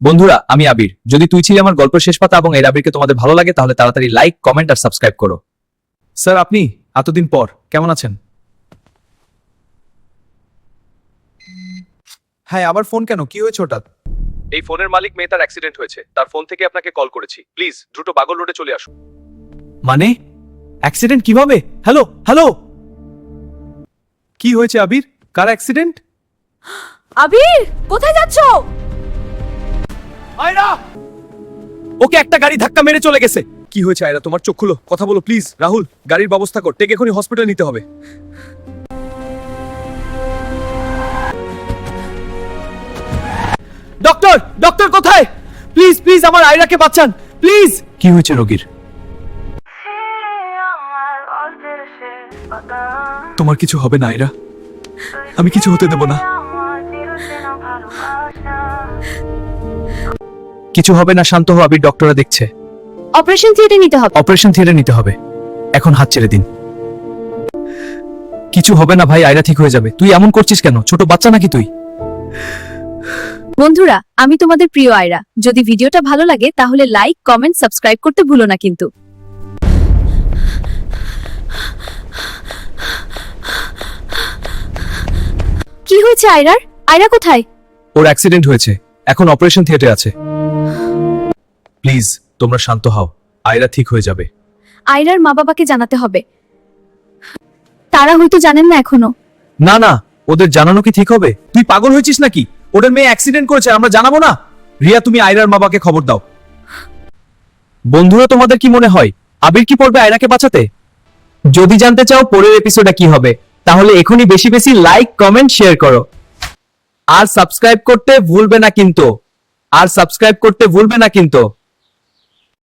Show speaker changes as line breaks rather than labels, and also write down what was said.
বন্ধুরা, আমি আবির। যদি তুই ছিলি আমার গল্পের শেষ পাতা এবং এর আবিরকে তোমাদের ভালো লাগে তাহলে তাড়াতাড়ি লাইক, কমেন্ট আর সাবস্ক্রাইব করো। স্যার, আপনি এতদিন পর কেমন আছেন? হ্যাঁ, আবার ফোন কেন? কি হয়েছে হঠাৎ? এই ফোনের মালিক মেয়ে, তার অ্যাক্সিডেন্ট হয়েছে। তার ফোন থেকে আপনাকে কল করেছি। প্লিজ দ্রুত বাগল রোডে চলে আসুন। মানে অ্যাক্সিডেন্ট কিভাবে? হ্যালো হ্যালো, কি হয়েছে আবির? কার অ্যাক্সিডেন্ট?
আবির, কোথায় যাচ্ছো?
আয়রা, ওকে একটা গাড়ি ধাক্কা মেরে চলে গেছে। কি হয়েছে আয়রা? তোমার চোখ খুলো, কথা বলো প্লিজ। রাহুল, গাড়ির ব্যবস্থা কর, টেকে এখনই হসপিটালে নিতে হবে। ডক্টর, ডক্টর কোথায়? প্লিজ প্লিজ আমার আয়রাকে বাঁচান প্লিজ। কি হয়েছে রোগীর? তোমার কিছু হবে না আয়রা, আমি কিছু হতে দেব না। কিছু হবে না, শান্ত হও আবির, ডক্টররা দেখছে।
অপারেশন থিয়েটারে নিতে হবে।
অপারেশন থিয়েটারে নিতে হবে। এখন হাত ছেড়ে দিন। কিছু হবে না ভাই, আয়রা ঠিক হয়ে যাবে। তুই এমন করছিস কেন? ছোট বাচ্চা নাকি তুই?
বন্ধুরা, আমি তোমাদের প্রিয় আয়রা। যদি ভিডিওটা ভালো লাগে তাহলে লাইক, কমেন্ট, সাবস্ক্রাইব করতে ভুলো না কিন্তু। কি হয়েছে আয়রার? আয়রা কোথায়?
ওর অ্যাক্সিডেন্ট হয়েছে, এখন অপারেশন থিয়েটারে আছে। প্লিজ তোমরা শান্ত হও, আয়রা ঠিক হয়ে যাবে।
আয়রার মা বাবাকে জানাতে হবে। তারা হয়তো জানেন না এখনো।
না না, ওদের জানানো কি ঠিক হবে? তুই পাগল হয়েছিস নাকি? ওদের মেয়ে অ্যাক্সিডেন্ট করেছে, আমরা জানাবো না? রিয়া, তুমি আয়রার মা বাবাকে খবর দাও। বন্ধুরা, তোমাদের কি মনে হয় আবির কি পড়বে আয়রাকে বাঁচাতে? যদি জানতে চাও পরের এপিসোডে কি হবে, তাহলে এখনই বেশি বেশি লাইক, কমেন্ট, শেয়ার করো। আর সাবস্ক্রাইব করতে ভুলবে না কিন্তু।